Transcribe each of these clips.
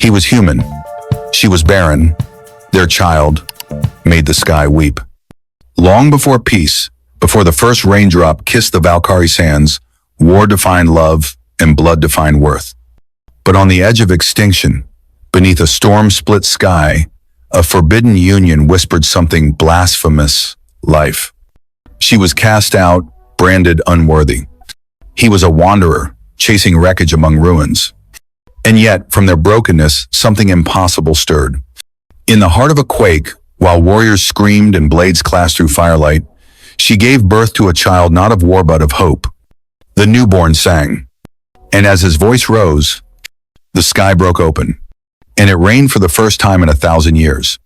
He was human. She was barren. Their child made the sky weep. Long before peace, before the first raindrop kissed the Valkari sands, war defined love and blood defined worth. But on the edge of extinction, beneath a storm-split sky, a forbidden union whispered something blasphemous: life. She was cast out, branded unworthy. He was a wanderer, chasing wreckage among ruins. And yet, from their brokenness, something impossible stirred. In the heart of a quake, while warriors screamed and blades clashed through firelight, she gave birth to a child not of war but of hope. The newborn sang. And as his voice rose, the sky broke open, and it rained for the first time in 1,000 years.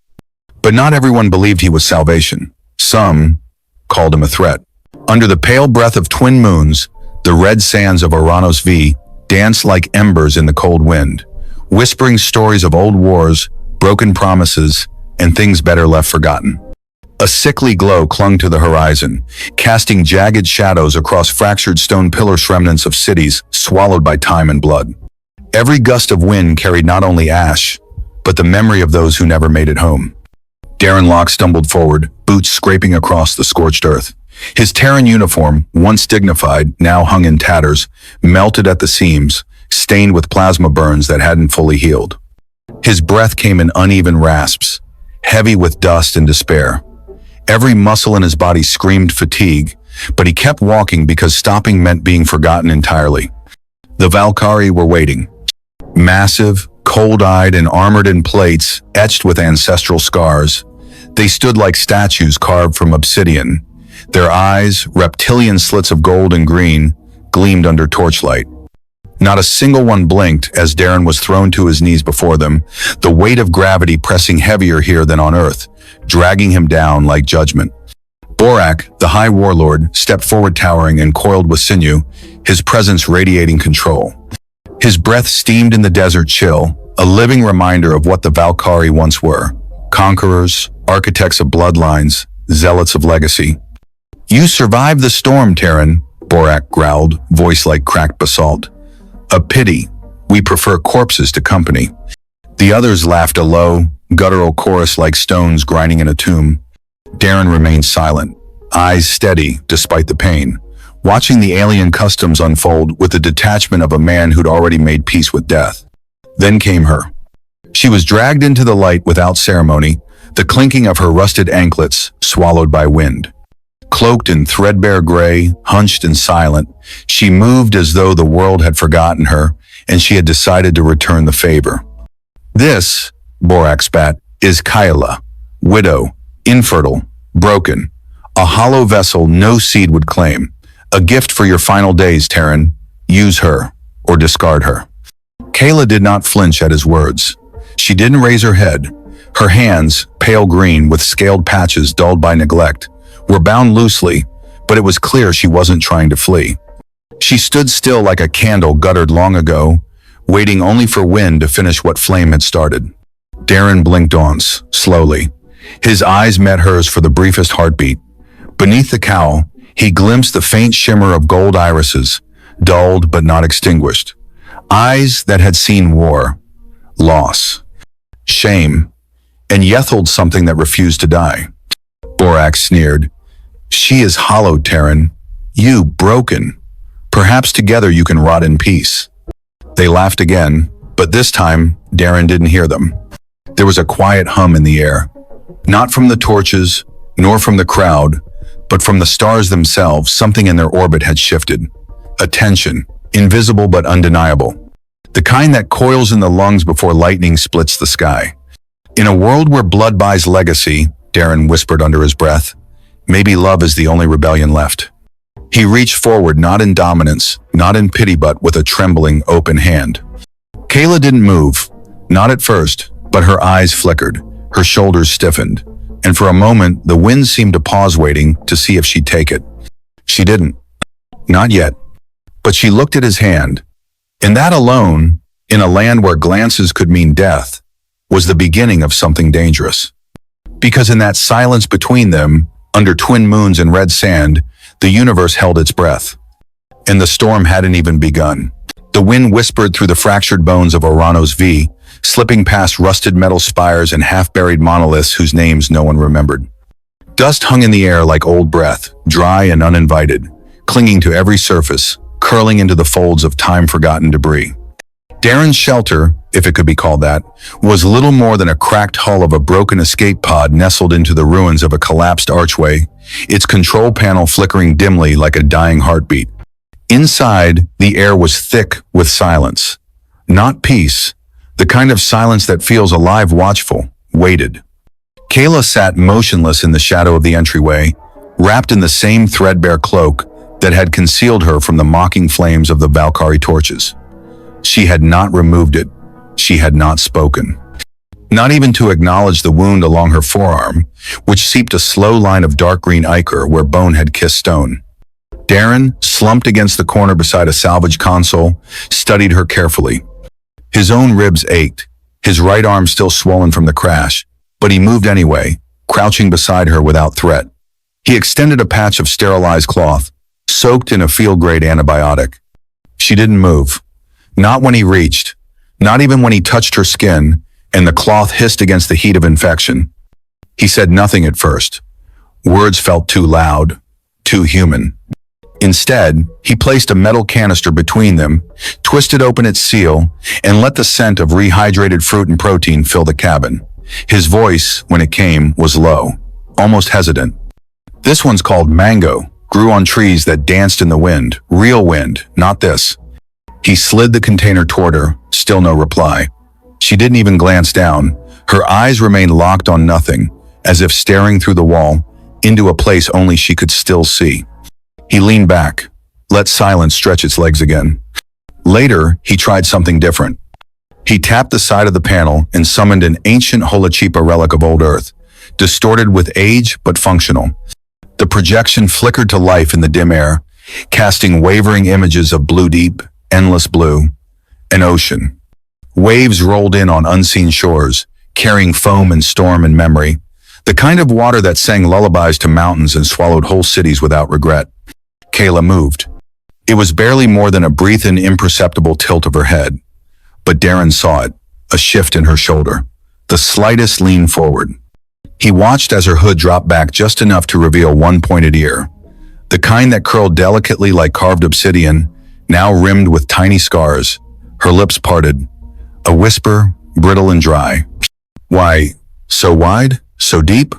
But not everyone believed he was salvation. Some called him a threat. Under the pale breath of twin moons, the red sands of Oranos V danced like embers in the cold wind, whispering stories of old wars, broken promises, and things better left forgotten. A sickly glow clung to the horizon, casting jagged shadows across fractured stone pillars, remnants of cities swallowed by time and blood. Every gust of wind carried not only ash, but the memory of those who never made it home. Daren Locke stumbled forward, boots scraping across the scorched earth. His Terran uniform, once dignified, now hung in tatters, melted at the seams, stained with plasma burns that hadn't fully healed. His breath came in uneven rasps, heavy with dust and despair. Every muscle in his body screamed fatigue, but he kept walking because stopping meant being forgotten entirely. The Valkari were waiting. Massive, cold-eyed and armored in plates, etched with ancestral scars. They stood like statues carved from obsidian. Their eyes, reptilian slits of gold and green, gleamed under torchlight. Not a single one blinked as Daren was thrown to his knees before them, the weight of gravity pressing heavier here than on Earth, dragging him down like judgment. Borak, the High Warlord, stepped forward towering and coiled with sinew, his presence radiating control. His breath steamed in the desert chill, a living reminder of what the Valkari once were: conquerors, architects of bloodlines, zealots of legacy. "You survived the storm, Terran," Borak growled, voice like cracked basalt. "A pity. We prefer corpses to company." The others laughed a low, guttural chorus like stones grinding in a tomb. Daren remained silent, eyes steady despite the pain, watching the alien customs unfold with the detachment of a man who'd already made peace with death. Then came her. She was dragged into the light without ceremony, the clinking of her rusted anklets swallowed by wind. Cloaked in threadbare gray, hunched and silent, she moved as though the world had forgotten her and she had decided to return the favor. "This," Borak spat, "is Kaela, widow, infertile, broken, a hollow vessel no seed would claim. A gift for your final days, Terran. Use her, or discard her." Kaela did not flinch at his words. She didn't raise her head. Her hands, pale green with scaled patches dulled by neglect, were bound loosely, but it was clear she wasn't trying to flee. She stood still like a candle guttered long ago, waiting only for wind to finish what flame had started. Daren blinked once, slowly. His eyes met hers for the briefest heartbeat. Beneath the cowl, he glimpsed the faint shimmer of gold irises, dulled but not extinguished. Eyes that had seen war, loss, shame, and yethled something that refused to die. Borak sneered. "She is hollowed, Terran. You broken. Perhaps together you can rot in peace." They laughed again, but this time, Daren didn't hear them. There was a quiet hum in the air. Not from the torches, nor from the crowd, but from the stars themselves. Something in their orbit had shifted. A tension, invisible but undeniable. The kind that coils in the lungs before lightning splits the sky. In a world where blood buys legacy, Daren whispered under his breath, maybe love is the only rebellion left. He reached forward, not in dominance, not in pity, but with a trembling, open hand. Kaela didn't move, not at first, but her eyes flickered, her shoulders stiffened, and for a moment the wind seemed to pause, waiting to see if she'd take it. She didn't. Not yet. But she looked at his hand, and that alone, in a land where glances could mean death, was the beginning of something dangerous. Because in that silence between them, under twin moons and red sand, the universe held its breath. And the storm hadn't even begun. The wind whispered through the fractured bones of Oranos V, slipping past rusted metal spires and half-buried monoliths whose names no one remembered. Dust hung in the air like old breath, dry and uninvited, clinging to every surface, curling into the folds of time-forgotten debris. Daren's shelter, if it could be called that, was little more than a cracked hull of a broken escape pod nestled into the ruins of a collapsed archway, its control panel flickering dimly like a dying heartbeat. Inside, the air was thick with silence. Not peace, the kind of silence that feels alive, watchful, weighted. Kaela sat motionless in the shadow of the entryway, wrapped in the same threadbare cloak that had concealed her from the mocking flames of the Valkari torches. She had not removed it. She had not spoken. Not even to acknowledge the wound along her forearm, which seeped a slow line of dark green ichor where bone had kissed stone. Daren, slumped against the corner beside a salvage console, studied her carefully. His own ribs ached, his right arm still swollen from the crash, but he moved anyway, crouching beside her without threat. He extended a patch of sterilized cloth, soaked in a field-grade antibiotic. She didn't move. Not when he reached, not even when he touched her skin, and the cloth hissed against the heat of infection. He said nothing at first. Words felt too loud, too human. Instead, he placed a metal canister between them, twisted open its seal, and let the scent of rehydrated fruit and protein fill the cabin. His voice, when it came, was low, almost hesitant. This one's called mango, grew on trees that danced in the wind, real wind, not this. He slid the container toward her, still no reply. She didn't even glance down. Her eyes remained locked on nothing, as if staring through the wall, into a place only she could still see. He leaned back, let silence stretch its legs again. Later, he tried something different. He tapped the side of the panel and summoned an ancient Holachipa relic of old Earth, distorted with age but functional. The projection flickered to life in the dim air, casting wavering images of blue deep, endless blue, an ocean. Waves rolled in on unseen shores, carrying foam and storm and memory, the kind of water that sang lullabies to mountains and swallowed whole cities without regret. Kaela moved. It was barely more than a breathe-in imperceptible tilt of her head. But Daren saw it, a shift in her shoulder, the slightest lean forward. He watched as her hood dropped back just enough to reveal one pointed ear, the kind that curled delicately like carved obsidian, now rimmed with tiny scars, her lips parted, a whisper, brittle and dry. Why, so wide, so deep?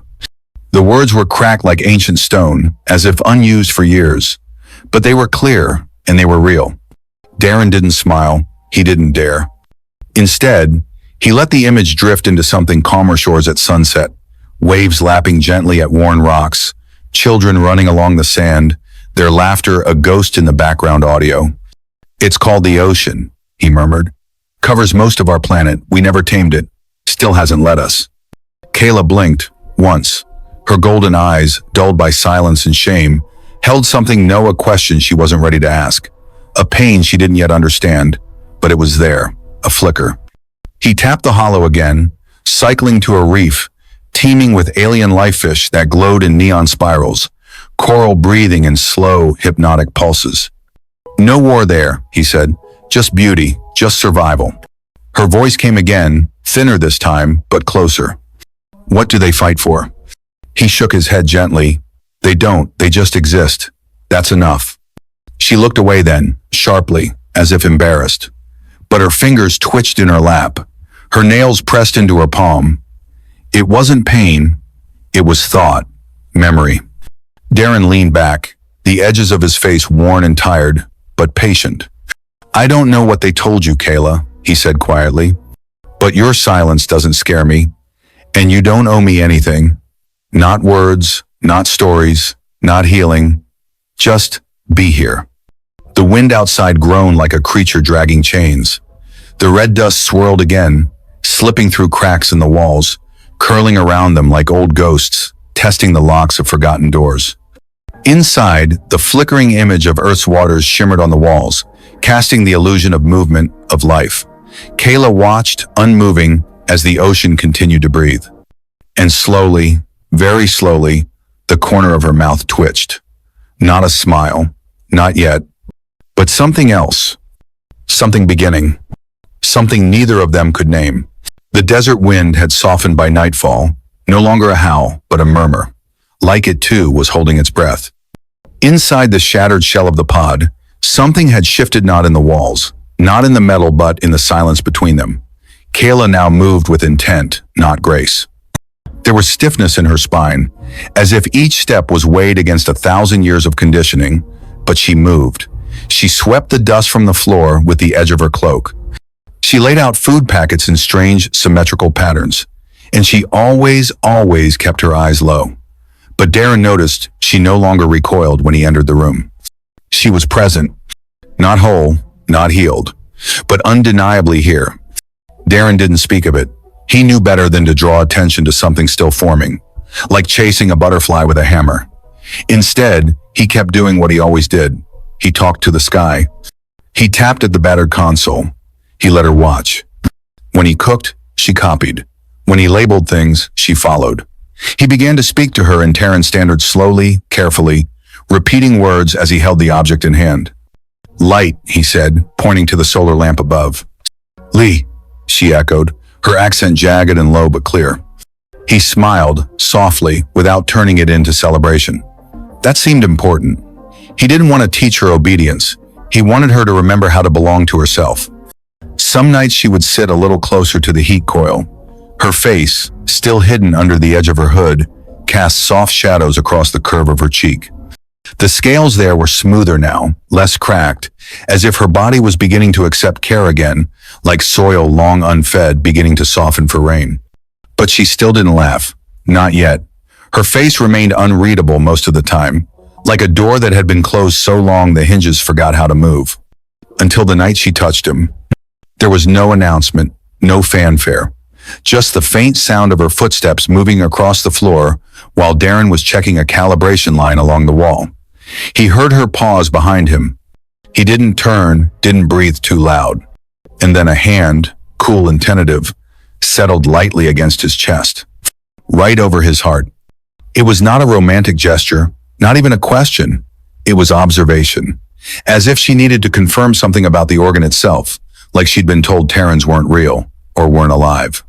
The words were cracked like ancient stone, as if unused for years, but they were clear and they were real. Daren didn't smile, he didn't dare. Instead, he let the image drift into something calmer shores at sunset, waves lapping gently at worn rocks, children running along the sand, their laughter a ghost in the background audio. It's called the ocean, he murmured. Covers most of our planet, we never tamed it, still hasn't let us. Kaela blinked, once. Her golden eyes, dulled by silence and shame, held something a question she wasn't ready to ask. A pain she didn't yet understand, but it was there, a flicker. He tapped the hollow again, cycling to a reef, teeming with alien life fish that glowed in neon spirals, coral breathing in slow, hypnotic pulses. No war there, he said, just beauty, just survival. Her voice came again, thinner this time, but closer. What do they fight for? He shook his head gently. They don't, they just exist. That's enough. She looked away then, sharply, as if embarrassed. But her fingers twitched in her lap, her nails pressed into her palm. It wasn't pain, it was thought, memory. Daren leaned back, the edges of his face worn and tired, but patient. I don't know what they told you, Kaela, he said quietly, but your silence doesn't scare me, and you don't owe me anything. Not words, not stories, not healing. Just be here. The wind outside groaned like a creature dragging chains. The red dust swirled again, slipping through cracks in the walls, curling around them like old ghosts, testing the locks of forgotten doors. Inside, the flickering image of Earth's waters shimmered on the walls, casting the illusion of movement, of life. Kaela watched, unmoving, as the ocean continued to breathe. And slowly, very slowly, the corner of her mouth twitched. Not a smile, not yet, but something else. Something beginning. Something neither of them could name. The desert wind had softened by nightfall, no longer a howl, but a murmur. Like it too was holding its breath. Inside the shattered shell of the pod, something had shifted, not in the walls, not in the metal, but in the silence between them. Kaela now moved with intent, not grace. There was stiffness in her spine, as if each step was weighed against 1,000 years of conditioning, but she moved. She swept the dust from the floor with the edge of her cloak. She laid out food packets in strange, symmetrical patterns, and she always kept her eyes low. But Daren noticed she no longer recoiled when he entered the room. She was present, not whole, not healed, but undeniably here. Daren didn't speak of it. He knew better than to draw attention to something still forming, like chasing a butterfly with a hammer. Instead, he kept doing what he always did. He talked to the sky. He tapped at the battered console. He let her watch. When he cooked, she copied. When he labeled things, she followed. He began to speak to her in Terran standards slowly, carefully, repeating words as he held the object in hand. "Light," he said, pointing to the solar lamp above. "Lee," she echoed, her accent jagged and low but clear. He smiled, softly, without turning it into celebration. That seemed important. He didn't want to teach her obedience. He wanted her to remember how to belong to herself. Some nights she would sit a little closer to the heat coil. Her face, still hidden under the edge of her hood, cast soft shadows across the curve of her cheek. The scales there were smoother now, less cracked, as if her body was beginning to accept care again, like soil long unfed beginning to soften for rain. But she still didn't laugh. Not yet. Her face remained unreadable most of the time, like a door that had been closed so long the hinges forgot how to move. Until the night she touched him. There was no announcement, no fanfare. Just the faint sound of her footsteps moving across the floor while Daren was checking a calibration line along the wall. He heard her pause behind him. He didn't turn, didn't breathe too loud. And then a hand, cool and tentative, settled lightly against his chest, right over his heart. It was not a romantic gesture, not even a question. It was observation, as if she needed to confirm something about the organ itself, like she'd been told Terrans weren't real or weren't alive.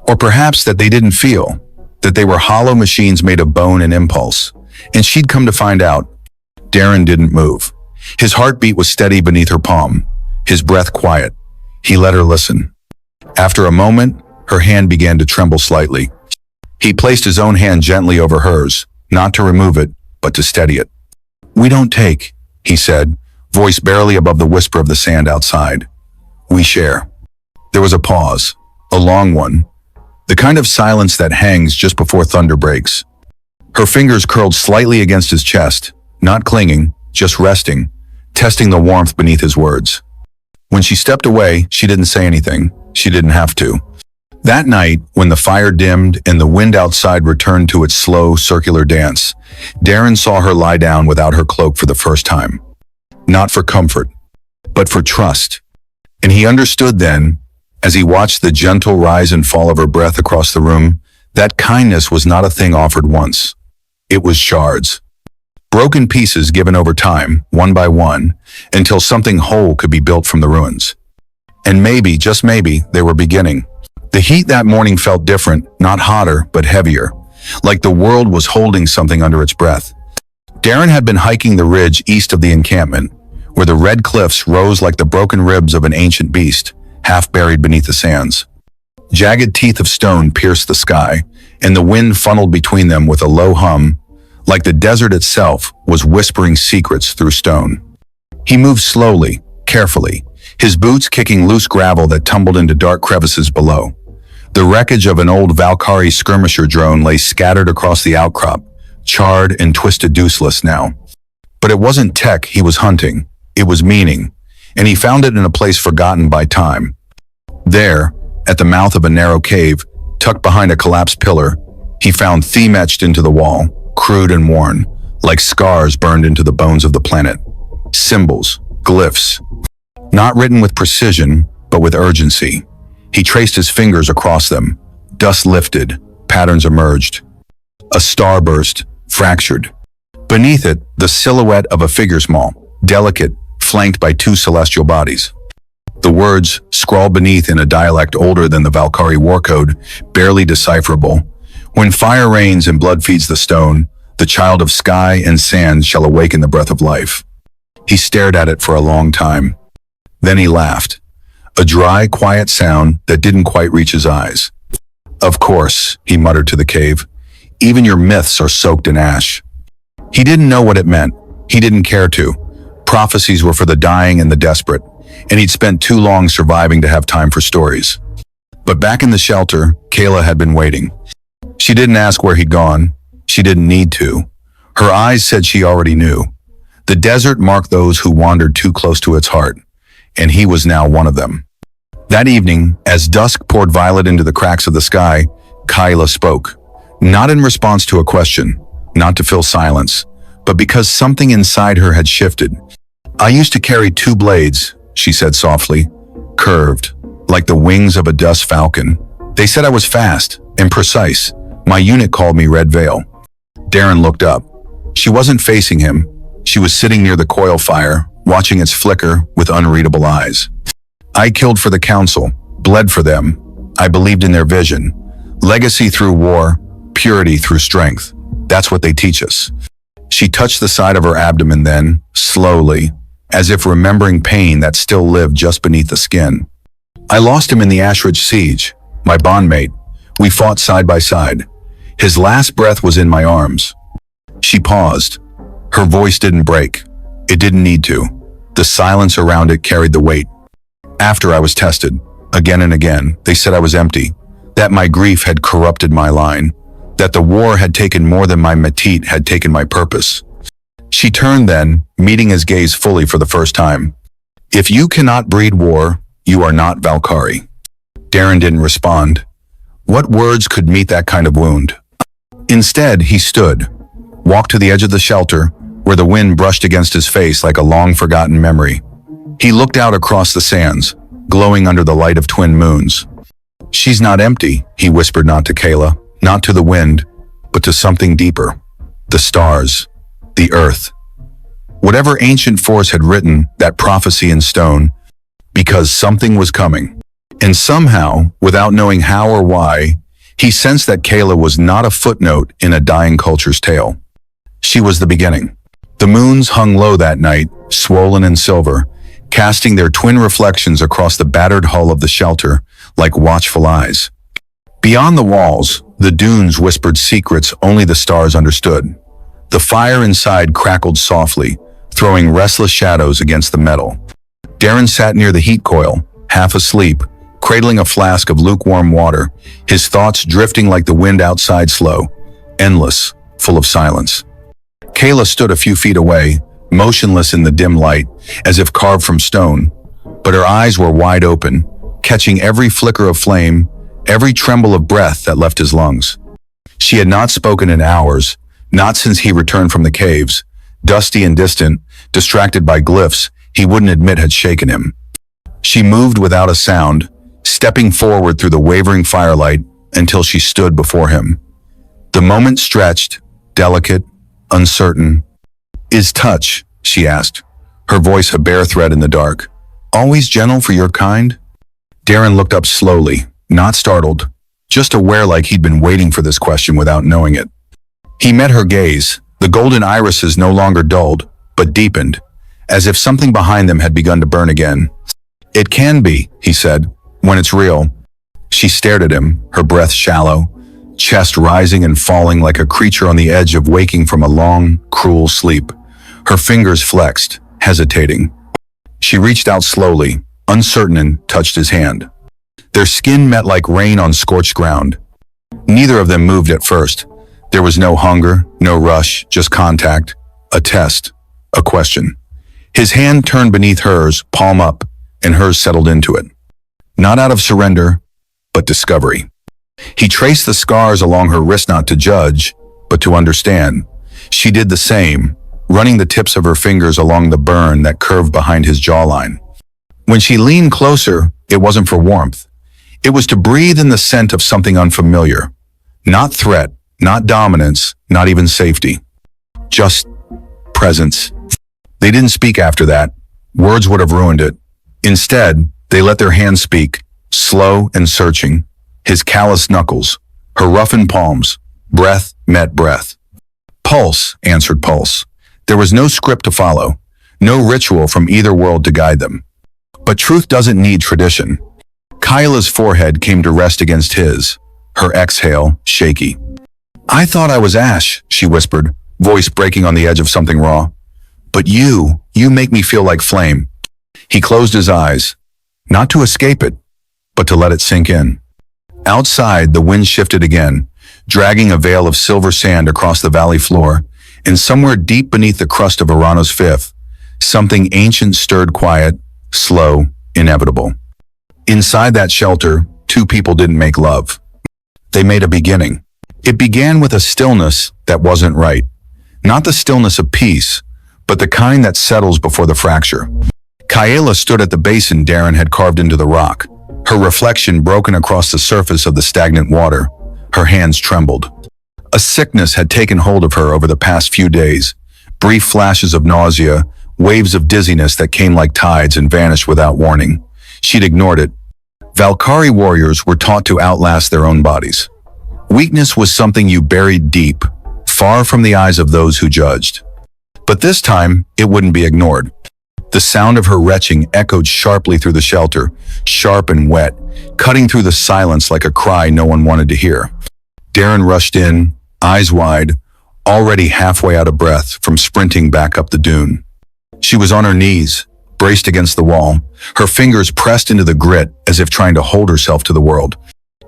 Or perhaps that they didn't feel, that they were hollow machines made of bone and impulse. And she'd come to find out. Daren didn't move. His heartbeat was steady beneath her palm, his breath quiet. He let her listen. After a moment, her hand began to tremble slightly. He placed his own hand gently over hers, not to remove it, but to steady it. "We don't take," he said, voice barely above the whisper of the sand outside. "We share." There was a pause, a long one, the kind of silence that hangs just before thunder breaks. Her fingers curled slightly against his chest, not clinging, just resting, testing the warmth beneath his words. When she stepped away, she didn't say anything. She didn't have to. That night, when the fire dimmed and the wind outside returned to its slow, circular dance, Daren saw her lie down without her cloak for the first time. Not for comfort, but for trust. And he understood then, as he watched the gentle rise and fall of her breath across the room, that kindness was not a thing offered once. It was shards. Broken pieces given over time, one by one, until something whole could be built from the ruins. And maybe, just maybe, they were beginning. The heat that morning felt different, not hotter, but heavier, like the world was holding something under its breath. Daren had been hiking the ridge east of the encampment, where the red cliffs rose like the broken ribs of an ancient beast, half buried beneath the sands. Jagged teeth of stone pierced the sky, and the wind funneled between them with a low hum, like the desert itself was whispering secrets through stone. He moved slowly, carefully, his boots kicking loose gravel that tumbled into dark crevices below. The wreckage of an old Valkari skirmisher drone lay scattered across the outcrop, charred and twisted useless now. But it wasn't tech he was hunting, it was meaning, and he found it in a place forgotten by time. There, at the mouth of a narrow cave, tucked behind a collapsed pillar, he found theme etched into the wall, crude and worn, like scars burned into the bones of the planet. Symbols, glyphs, not written with precision, but with urgency. He traced his fingers across them. Dust lifted, patterns emerged. A starburst, fractured. Beneath it, the silhouette of a figure small, delicate, flanked by two celestial bodies. The words, scrawled beneath in a dialect older than the Valkari war code, barely decipherable. When fire rains and blood feeds the stone, the child of sky and sand shall awaken the breath of life. He stared at it for a long time. Then he laughed. A dry, quiet sound that didn't quite reach his eyes. Of course, he muttered to the cave. Even your myths are soaked in ash. He didn't know what it meant. He didn't care to. Prophecies were for the dying and the desperate, and he'd spent too long surviving to have time for stories. But back in the shelter, Kaela had been waiting. She didn't ask where he'd gone. She didn't need to. Her eyes said she already knew. The desert marked those who wandered too close to its heart, and he was now one of them. That evening, as dusk poured violet into the cracks of the sky, Kaela spoke. Not in response to a question, not to fill silence, but because something inside her had shifted. I used to carry 2 blades, she said softly, curved, like the wings of a dust falcon. They said I was fast and precise. My unit called me Red Veil. Daren looked up. She wasn't facing him. She was sitting near the coil fire, watching its flicker with unreadable eyes. I killed for the council, bled for them. I believed in their vision. Legacy through war, purity through strength. That's what they teach us. She touched the side of her abdomen then, slowly, as if remembering pain that still lived just beneath the skin. I lost him in the Ashridge siege, my bondmate. We fought side by side. His last breath was in my arms. She paused. Her voice didn't break. It didn't need to. The silence around it carried the weight. After I was tested, again and again, they said I was empty, that my grief had corrupted my line, that the war had taken more than my metit had taken my purpose. She turned then, meeting his gaze fully for the first time. If you cannot breed war, you are not Valkari. Daren didn't respond. What words could meet that kind of wound? Instead, he stood, walked to the edge of the shelter, where the wind brushed against his face like a long-forgotten memory. He looked out across the sands, glowing under the light of twin moons. She's not empty, he whispered, not to Kaela, not to the wind, but to something deeper. The stars, the earth. Whatever ancient force had written that prophecy in stone, because something was coming. And somehow, without knowing how or why, he sensed that Kaela was not a footnote in a dying culture's tale. She was the beginning. The moons hung low that night, swollen and silver, casting their twin reflections across the battered hull of the shelter like watchful eyes. Beyond the walls, the dunes whispered secrets only the stars understood. The fire inside crackled softly, throwing restless shadows against the metal. Daren sat near the heat coil, half asleep, cradling a flask of lukewarm water, his thoughts drifting like the wind outside, slow, endless, full of silence. Kaela stood a few feet away, motionless in the dim light, as if carved from stone, but her eyes were wide open, catching every flicker of flame, every tremble of breath that left his lungs. She had not spoken in hours, not since he returned from the caves, dusty and distant, distracted by glyphs he wouldn't admit had shaken him. She moved without a sound, stepping forward through the wavering firelight until she stood before him. The moment stretched, delicate, uncertain. Is touch, she asked, her voice a bare thread in the dark, always gentle for your kind? Daren looked up slowly, not startled, just aware like he'd been waiting for this question without knowing it. He met her gaze, the golden irises no longer dulled, but deepened, as if something behind them had begun to burn again. It can be, he said, when it's real. She stared at him, her breath shallow, chest rising and falling like a creature on the edge of waking from a long, cruel sleep. Her fingers flexed, hesitating. She reached out slowly, uncertain, and touched his hand. Their skin met like rain on scorched ground. Neither of them moved at first. There was no hunger, no rush, just contact, a test, a question. His hand turned beneath hers, palm up, and hers settled into it. Not out of surrender, but discovery. He traced the scars along her wrist not to judge, but to understand. She did the same, running the tips of her fingers along the burn that curved behind his jawline. When she leaned closer, it wasn't for warmth. It was to breathe in the scent of something unfamiliar. Not threat, not dominance, not even safety. Just presence. They didn't speak after that. Words would have ruined it. Instead, They let their hands speak, slow and searching. His calloused knuckles, her roughened palms, breath met breath. Pulse, answered pulse. There was no script to follow, no ritual from either world to guide them. But truth doesn't need tradition. Kaela's forehead came to rest against his, her exhale shaky. I thought I was ash, she whispered, voice breaking on the edge of something raw. But you make me feel like flame. He closed his eyes, not to escape it, but to let it sink in. Outside, the wind shifted again, dragging a veil of silver sand across the valley floor, and somewhere deep beneath the crust of Arano's fifth, something ancient stirred quiet, slow, inevitable. Inside that shelter, two people didn't make love. They made a beginning. It began with a stillness that wasn't right. Not the stillness of peace, but the kind that settles before the fracture. Kaela stood at the basin Daren had carved into the rock, her reflection broken across the surface of the stagnant water. Her hands trembled. A sickness had taken hold of her over the past few days. Brief flashes of nausea, waves of dizziness that came like tides and vanished without warning. She'd ignored it. Valkari warriors were taught to outlast their own bodies. Weakness was something you buried deep, far from the eyes of those who judged. But this time, it wouldn't be ignored. The sound of her retching echoed sharply through the shelter, sharp and wet, cutting through the silence like a cry no one wanted to hear. Daren rushed in, eyes wide, already halfway out of breath from sprinting back up the dune. She was on her knees, braced against the wall, her fingers pressed into the grit as if trying to hold herself to the world.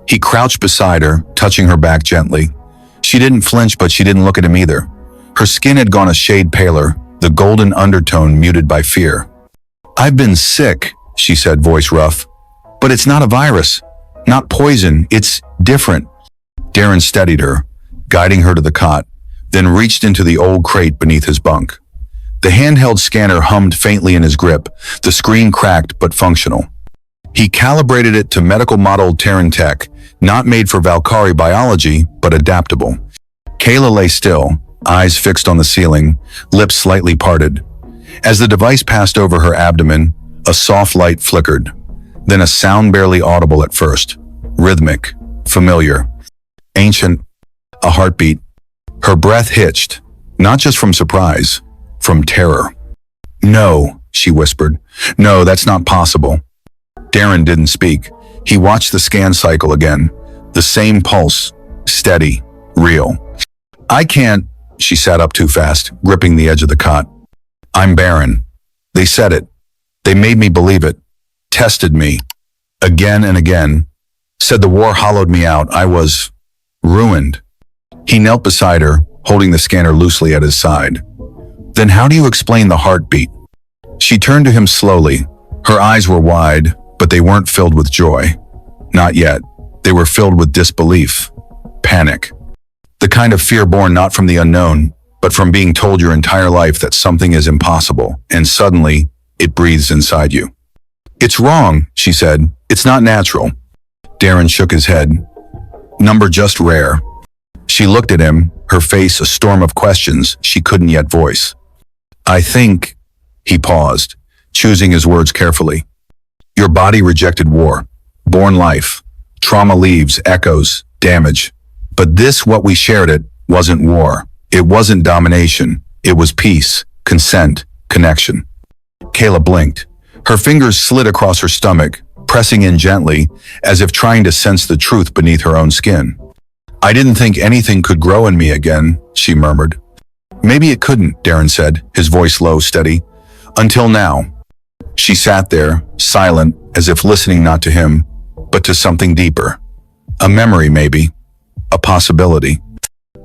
He crouched beside her, touching her back gently. She didn't flinch, but she didn't look at him either. Her skin had gone a shade paler, the golden undertone muted by fear. I've been sick, she said, voice rough. But it's not a virus, not poison, it's different. Daren steadied her, guiding her to the cot, then reached into the old crate beneath his bunk. The handheld scanner hummed faintly in his grip, the screen cracked but functional. He calibrated it to medical-modeled Terran tech, not made for Valkari biology, but adaptable. Kaela lay still, eyes fixed on the ceiling, lips slightly parted. As the device passed over her abdomen, a soft light flickered. Then a sound barely audible at first. Rhythmic, familiar, ancient, a heartbeat. Her breath hitched, not just from surprise, from terror. No, she whispered. No, that's not possible. Daren didn't speak. He watched the scan cycle again. The same pulse, steady, real. I can't, she sat up too fast, gripping the edge of the cot. I'm barren. They said it. They made me believe it. Tested me. Again and again. Said the war hollowed me out. I was ruined. He knelt beside her, holding the scanner loosely at his side. Then how do you explain the heartbeat? She turned to him slowly. Her eyes were wide, but they weren't filled with joy. Not yet. They were filled with disbelief. Panic. The kind of fear born not from the unknown, but from being told your entire life that something is impossible, and suddenly, it breathes inside you. It's wrong, she said. It's not natural. Daren shook his head. Number just rare. She looked at him, her face a storm of questions she couldn't yet voice. I think, he paused, choosing his words carefully. Your body rejected war, born life. Trauma leaves, echoes, damage. But this, what we shared it, wasn't war. It wasn't domination. It was peace, consent, connection. Kaela blinked. Her fingers slid across her stomach, pressing in gently, as if trying to sense the truth beneath her own skin. I didn't think anything could grow in me again, she murmured. Maybe it couldn't, Daren said, his voice low, steady. Until now. She sat there, silent, as if listening not to him, but to something deeper. A memory, maybe. A possibility.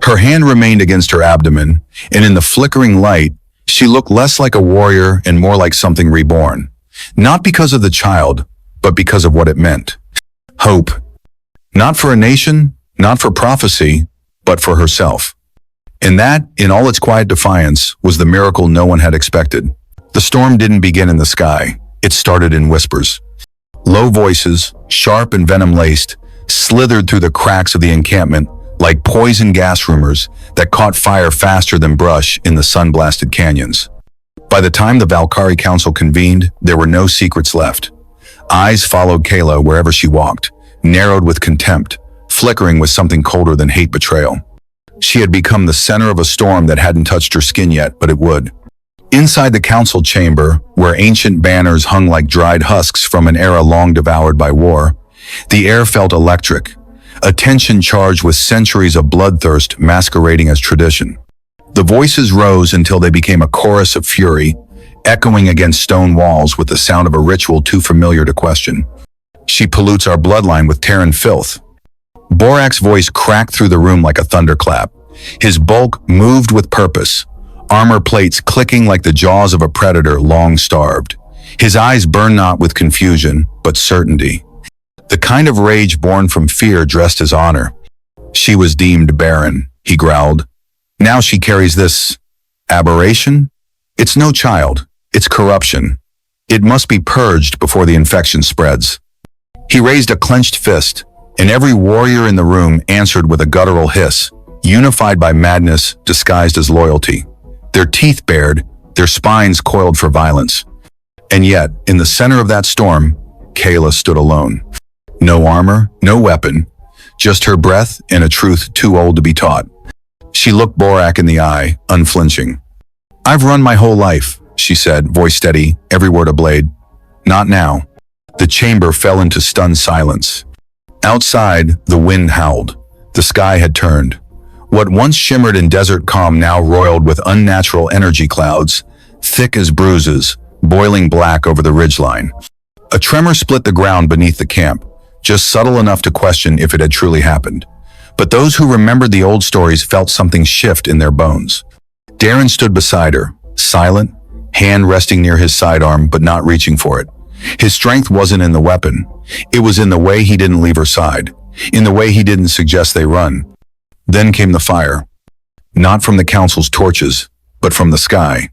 Her hand remained against her abdomen, and in the flickering light, she looked less like a warrior and more like something reborn. Not because of the child, but because of what it meant. Hope. Not for a nation, not for prophecy, but for herself. And that, in all its quiet defiance, was the miracle no one had expected. The storm didn't begin in the sky. It started in whispers. Low voices, sharp and venom-laced, slithered through the cracks of the encampment like poison gas rumors that caught fire faster than brush in the sun-blasted canyons. By the time the Valkari Council convened, there were no secrets left. Eyes followed Kaela wherever she walked, narrowed with contempt, flickering with something colder than hate betrayal. She had become the center of a storm that hadn't touched her skin yet, but it would. Inside the council chamber, where ancient banners hung like dried husks from an era long devoured by war, the air felt electric, a tension charged with centuries of bloodthirst masquerading as tradition. The voices rose until they became a chorus of fury, echoing against stone walls with the sound of a ritual too familiar to question. She pollutes our bloodline with Terran filth. Borak's voice cracked through the room like a thunderclap. His bulk moved with purpose, armor plates clicking like the jaws of a predator long starved. His eyes burned not with confusion, but certainty. The kind of rage born from fear dressed as honor. She was deemed barren, he growled. Now she carries this aberration? It's no child. It's corruption. It must be purged before the infection spreads. He raised a clenched fist, and every warrior in the room answered with a guttural hiss, unified by madness disguised as loyalty. Their teeth bared, their spines coiled for violence. And yet, in the center of that storm, Kaela stood alone. No armor, no weapon, just her breath and a truth too old to be taught. She looked Borak in the eye, unflinching. "I've run my whole life," she said, voice steady, every word a blade. "Not now." The chamber fell into stunned silence. Outside, the wind howled. The sky had turned. What once shimmered in desert calm now roiled with unnatural energy clouds, thick as bruises, boiling black over the ridgeline. A tremor split the ground beneath the camp, just subtle enough to question if it had truly happened. But those who remembered the old stories felt something shift in their bones. Daren stood beside her, silent, hand resting near his sidearm but not reaching for it. His strength wasn't in the weapon. It was in the way he didn't leave her side, in the way he didn't suggest they run. Then came the fire. Not from the council's torches, but from the sky.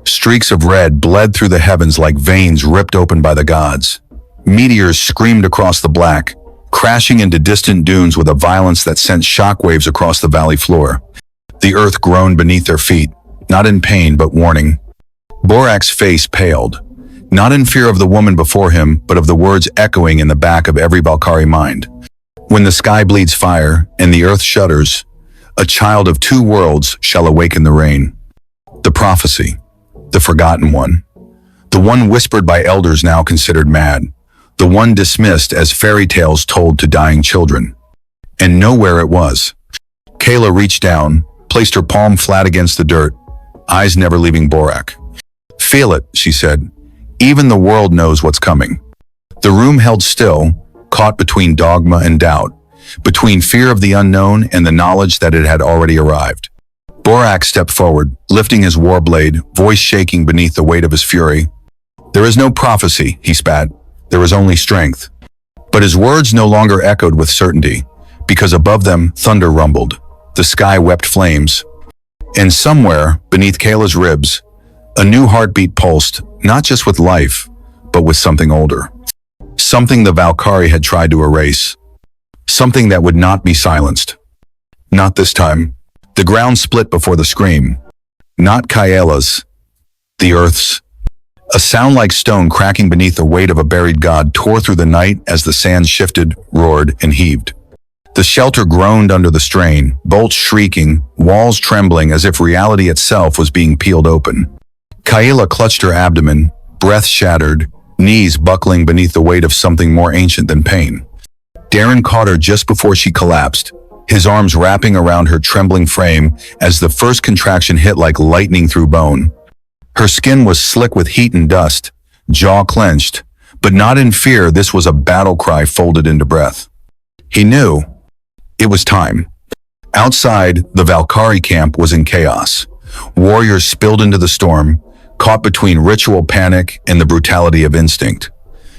Streaks of red bled through the heavens like veins ripped open by the gods. Meteors screamed across the black, crashing into distant dunes with a violence that sent shockwaves across the valley floor. The earth groaned beneath their feet, not in pain but warning. Borak's face paled, not in fear of the woman before him, but of the words echoing in the back of every Valkari mind. When the sky bleeds fire and the earth shudders, a child of two worlds shall awaken the rain. The prophecy, the forgotten one, the one whispered by elders now considered mad, the one dismissed as fairy tales told to dying children. And nowhere it was. Kaela reached down, placed her palm flat against the dirt, eyes never leaving Borak. "Feel it," she said. "Even the world knows what's coming." The room held still, caught between dogma and doubt, between fear of the unknown and the knowledge that it had already arrived. Borak stepped forward, lifting his war blade, voice shaking beneath the weight of his fury. "There is no prophecy," he spat. "There is only strength." But his words no longer echoed with certainty, because above them thunder rumbled. The sky wept flames. And somewhere, beneath Kaela's ribs, a new heartbeat pulsed, not just with life, but with something older. Something the Valkari had tried to erase. Something that would not be silenced. Not this time. The ground split before the scream. Not Kaela's. The earth's. A sound like stone cracking beneath the weight of a buried god tore through the night as the sand shifted, roared, and heaved. The shelter groaned under the strain, bolts shrieking, walls trembling as if reality itself was being peeled open. Kaela clutched her abdomen, breath shattered, knees buckling beneath the weight of something more ancient than pain. Daren caught her just before she collapsed, his arms wrapping around her trembling frame as the first contraction hit like lightning through bone. Her skin was slick with heat and dust, jaw clenched, but not in fear. This was a battle cry folded into breath. He knew. It was time. Outside, the Valkari camp was in chaos. Warriors spilled into the storm, caught between ritual panic and the brutality of instinct.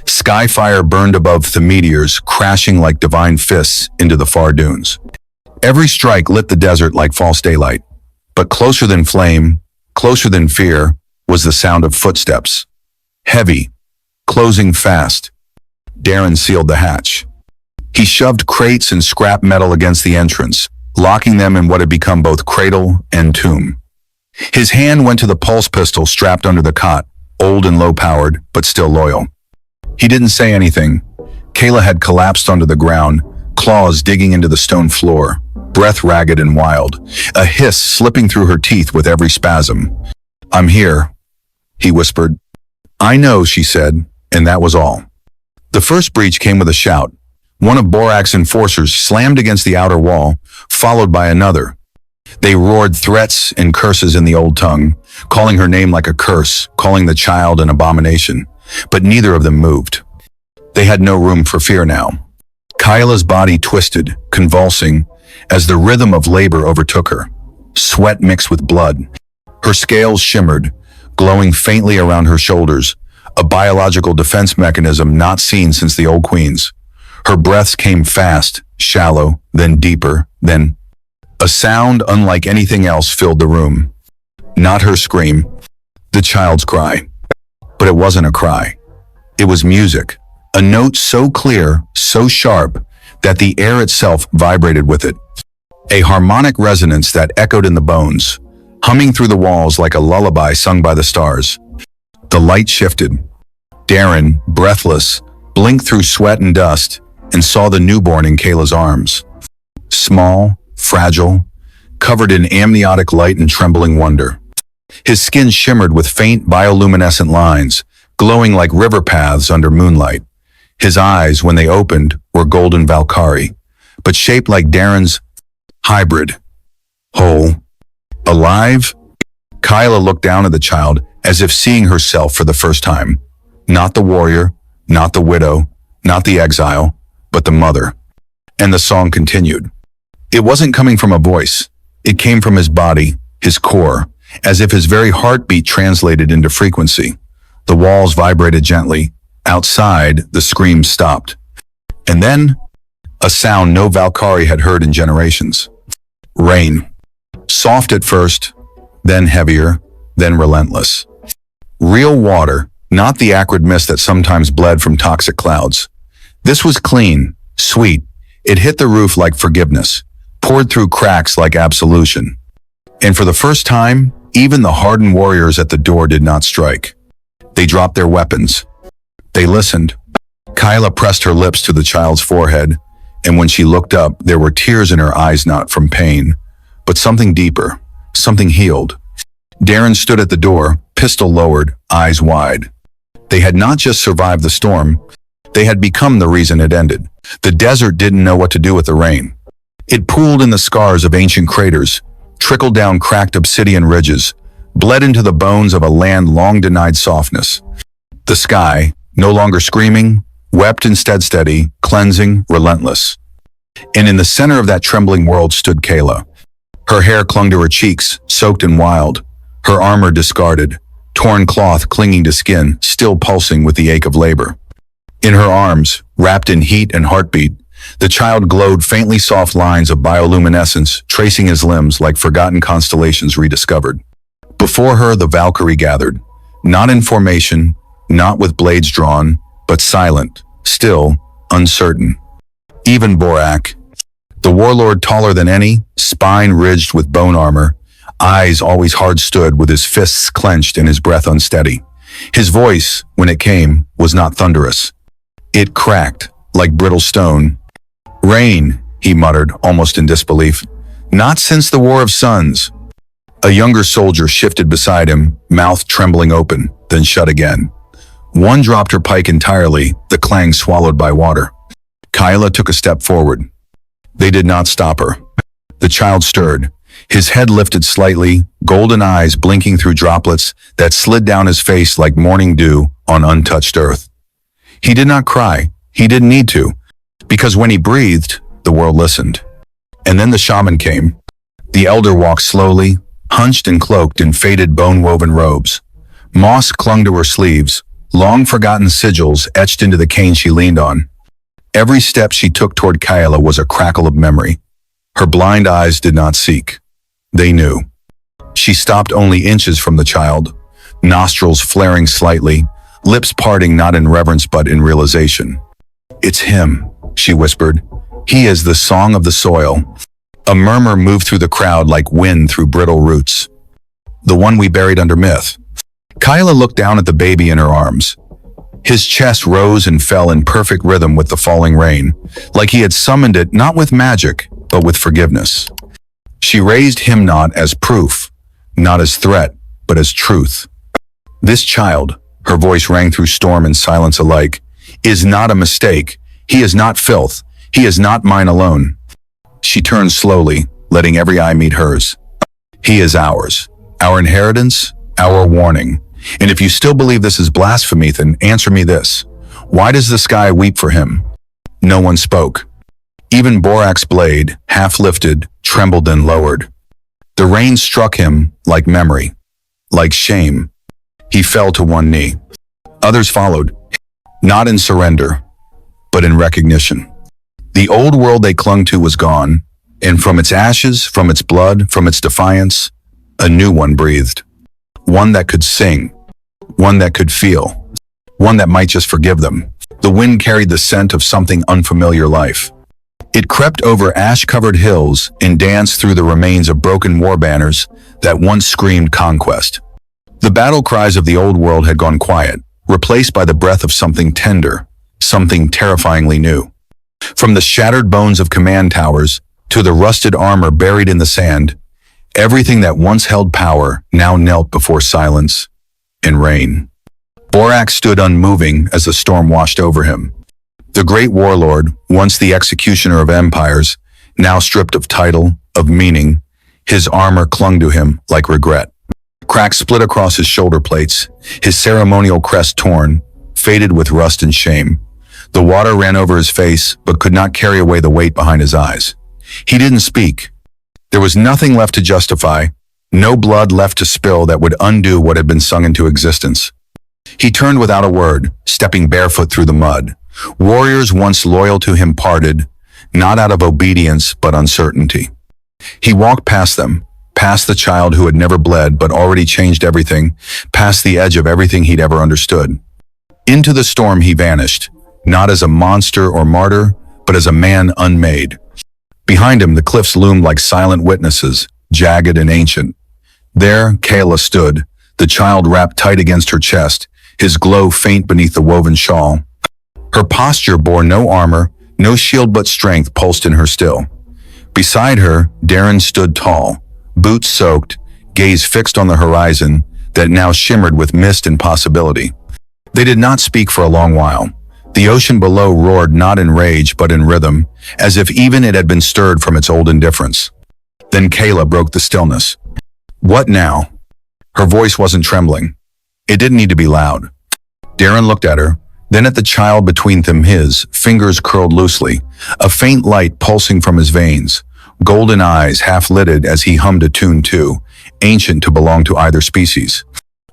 Sky fire burned above the meteors, crashing like divine fists into the far dunes. Every strike lit the desert like false daylight. But closer than flame, closer than fear, was the sound of footsteps. Heavy, closing fast. Daren sealed the hatch. He shoved crates and scrap metal against the entrance, locking them in what had become both cradle and tomb. His hand went to the pulse pistol strapped under the cot, old and low-powered, but still loyal. He didn't say anything. Kaela had collapsed onto the ground, claws digging into the stone floor, breath ragged and wild, a hiss slipping through her teeth with every spasm. "I'm here," he whispered. "I know," she said, and that was all. The first breach came with a shout. One of Borak's enforcers slammed against the outer wall, followed by another. They roared threats and curses in the old tongue, calling her name like a curse, calling the child an abomination, but neither of them moved. They had no room for fear now. Kaela's body twisted, convulsing, as the rhythm of labor overtook her. Sweat mixed with blood. Her scales shimmered, glowing faintly around her shoulders, a biological defense mechanism not seen since the old queens. Her breaths came fast, shallow, then deeper, then... A sound unlike anything else filled the room. Not her scream, the child's cry. But it wasn't a cry. It was music, a note so clear, so sharp, that the air itself vibrated with it. A harmonic resonance that echoed in the bones, humming through the walls like a lullaby sung by the stars. The light shifted. Daren, breathless, blinked through sweat and dust and saw the newborn in Kaela's arms. Small, fragile, covered in amniotic light and trembling wonder. His skin shimmered with faint bioluminescent lines, glowing like river paths under moonlight. His eyes, when they opened, were golden Valkari, but shaped like Daren's hybrid. Whole. Alive? Kaela looked down at the child as if seeing herself for the first time. Not the warrior, not the widow, not the exile, but the mother. And the song continued. It wasn't coming from a voice. It came from his body, his core, as if his very heartbeat translated into frequency. The walls vibrated gently. Outside, the screams stopped. And then, a sound no Valkari had heard in generations. Rain. Soft at first, then heavier, then relentless. Real water, not the acrid mist that sometimes bled from toxic clouds. This was clean, sweet. It hit the roof like forgiveness, poured through cracks like absolution. And for the first time, even the hardened warriors at the door did not strike. They dropped their weapons. They listened. Kaela pressed her lips to the child's forehead, and when she looked up, there were tears in her eyes, not from pain, but something deeper, something healed. Daren stood at the door, pistol lowered, eyes wide. They had not just survived the storm, they had become the reason it ended. The desert didn't know what to do with the rain. It pooled in the scars of ancient craters, trickled down cracked obsidian ridges, bled into the bones of a land long denied softness. The sky, no longer screaming, wept instead steady, cleansing, relentless. And in the center of that trembling world stood Kaela. Her hair clung to her cheeks, soaked and wild, her armor discarded, torn cloth clinging to skin, still pulsing with the ache of labor. In her arms, wrapped in heat and heartbeat, the child glowed faintly soft lines of bioluminescence, tracing his limbs like forgotten constellations rediscovered. Before her, the Valkari gathered, not in formation, not with blades drawn, but silent, still, uncertain. Even Borak, the warlord taller than any, spine ridged with bone armor, eyes always hard stood with his fists clenched and his breath unsteady. His voice, when it came, was not thunderous. It cracked, like brittle stone. "Rain," he muttered, almost in disbelief. "Not since the War of Suns." A younger soldier shifted beside him, mouth trembling open, then shut again. One dropped her pike entirely, the clang swallowed by water. Kaela took a step forward. They did not stop her. The child stirred, his head lifted slightly, golden eyes blinking through droplets that slid down his face like morning dew on untouched earth. He did not cry. He didn't need to, because when he breathed, the world listened. And then the shaman came. The elder walked slowly, hunched and cloaked in faded bone-woven robes. Moss clung to her sleeves, long-forgotten sigils etched into the cane she leaned on. Every step she took toward Kaela was a crackle of memory. Her blind eyes did not seek. They knew. She stopped only inches from the child, nostrils flaring slightly, lips parting not in reverence but in realization. "It's him," she whispered. "He is the song of the soil." A murmur moved through the crowd like wind through brittle roots. "The one we buried under myth." Kaela looked down at the baby in her arms. His chest rose and fell in perfect rhythm with the falling rain, like he had summoned it not with magic, but with forgiveness. She raised him not as proof, not as threat, but as truth. This child, her voice rang through storm and silence alike, is not a mistake. He is not filth. He is not mine alone. She turned slowly, letting every eye meet hers. He is ours, our inheritance, our warning. And if you still believe this is blasphemy, then answer me this. Why does the sky weep for him? No one spoke. Even Borak's blade, half lifted, trembled and lowered. The rain struck him like memory, like shame. He fell to one knee. Others followed, not in surrender, but in recognition. The old world they clung to was gone, and from its ashes, from its blood, from its defiance, a new one breathed. One that could sing, one that could feel, one that might just forgive them. The wind carried the scent of something unfamiliar life. It crept over ash-covered hills and danced through the remains of broken war banners that once screamed conquest. The battle cries of the old world had gone quiet, replaced by the breath of something tender, something terrifyingly new. From the shattered bones of command towers to the rusted armor buried in the sand, everything that once held power now knelt before silence and rain. Borak stood unmoving as the storm washed over him. The great warlord, once the executioner of empires, now stripped of title, of meaning, his armor clung to him like regret. Cracks split across his shoulder plates, his ceremonial crest torn, faded with rust and shame. The water ran over his face, but could not carry away the weight behind his eyes. He didn't speak. There was nothing left to justify, no blood left to spill that would undo what had been sung into existence. He turned without a word, stepping barefoot through the mud. Warriors once loyal to him parted, not out of obedience but uncertainty. He walked past them, past the child who had never bled but already changed everything, past the edge of everything he'd ever understood. Into the storm he vanished, not as a monster or martyr, but as a man unmade. Behind him the cliffs loomed like silent witnesses, jagged and ancient. There Kaela stood, the child wrapped tight against her chest, his glow faint beneath the woven shawl. Her posture bore no armor, no shield but strength pulsed in her still. Beside her, Daren stood tall, boots soaked, gaze fixed on the horizon that now shimmered with mist and possibility. They did not speak for a long while. The ocean below roared not in rage but in rhythm, as if even it had been stirred from its old indifference. Then Kaela broke the stillness. What now? Her voice wasn't trembling. It didn't need to be loud. Daren looked at her, then at the child between them, his fingers curled loosely, a faint light pulsing from his veins, golden eyes half-lidded as he hummed a tune too, ancient to belong to either species.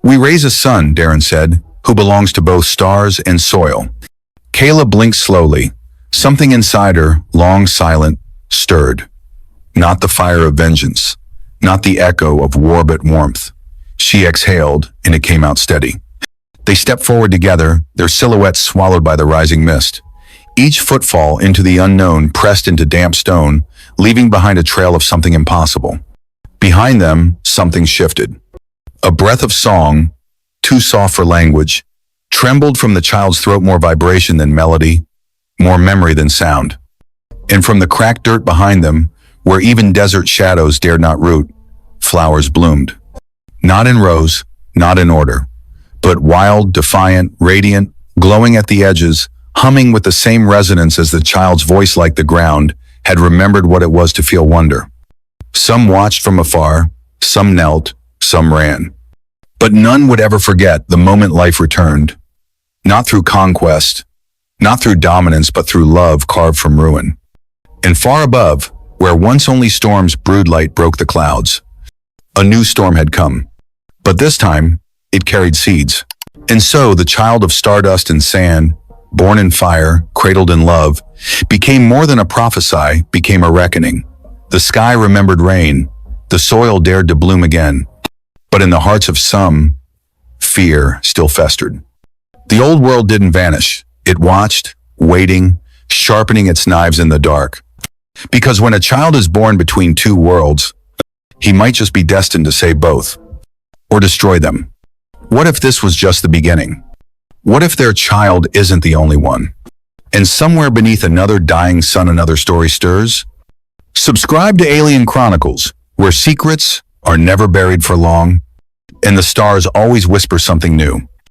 We raise a son, Daren said, who belongs to both stars and soil. Kaela blinked slowly. Something inside her, long silent, stirred. Not the fire of vengeance, not the echo of war but warmth. She exhaled, and it came out steady. They stepped forward together, their silhouettes swallowed by the rising mist. Each footfall into the unknown pressed into damp stone, leaving behind a trail of something impossible. Behind them, something shifted. A breath of song, too soft for language, trembled from the child's throat, more vibration than melody, more memory than sound. And from the cracked dirt behind them, where even desert shadows dared not root, flowers bloomed. Not in rows, not in order, but wild, defiant, radiant, glowing at the edges, humming with the same resonance as the child's voice, like the ground had remembered what it was to feel wonder. Some watched from afar, some knelt, some ran. But none would ever forget the moment life returned. Not through conquest, not through dominance, but through love carved from ruin. And far above, where once only storms brewed, light broke the clouds. A new storm had come. But this time, it carried seeds. And so the child of stardust and sand, born in fire, cradled in love, became more than a prophecy, became a reckoning. The sky remembered rain, the soil dared to bloom again. But in the hearts of some, fear still festered. The old world didn't vanish. It watched, waiting, sharpening its knives in the dark. Because when a child is born between two worlds, he might just be destined to save both, or destroy them. What if this was just the beginning? What if their child isn't the only one? And somewhere beneath another dying sun, another story stirs? Subscribe to Alien Chronicles, where secrets are never buried for long, and the stars always whisper something new.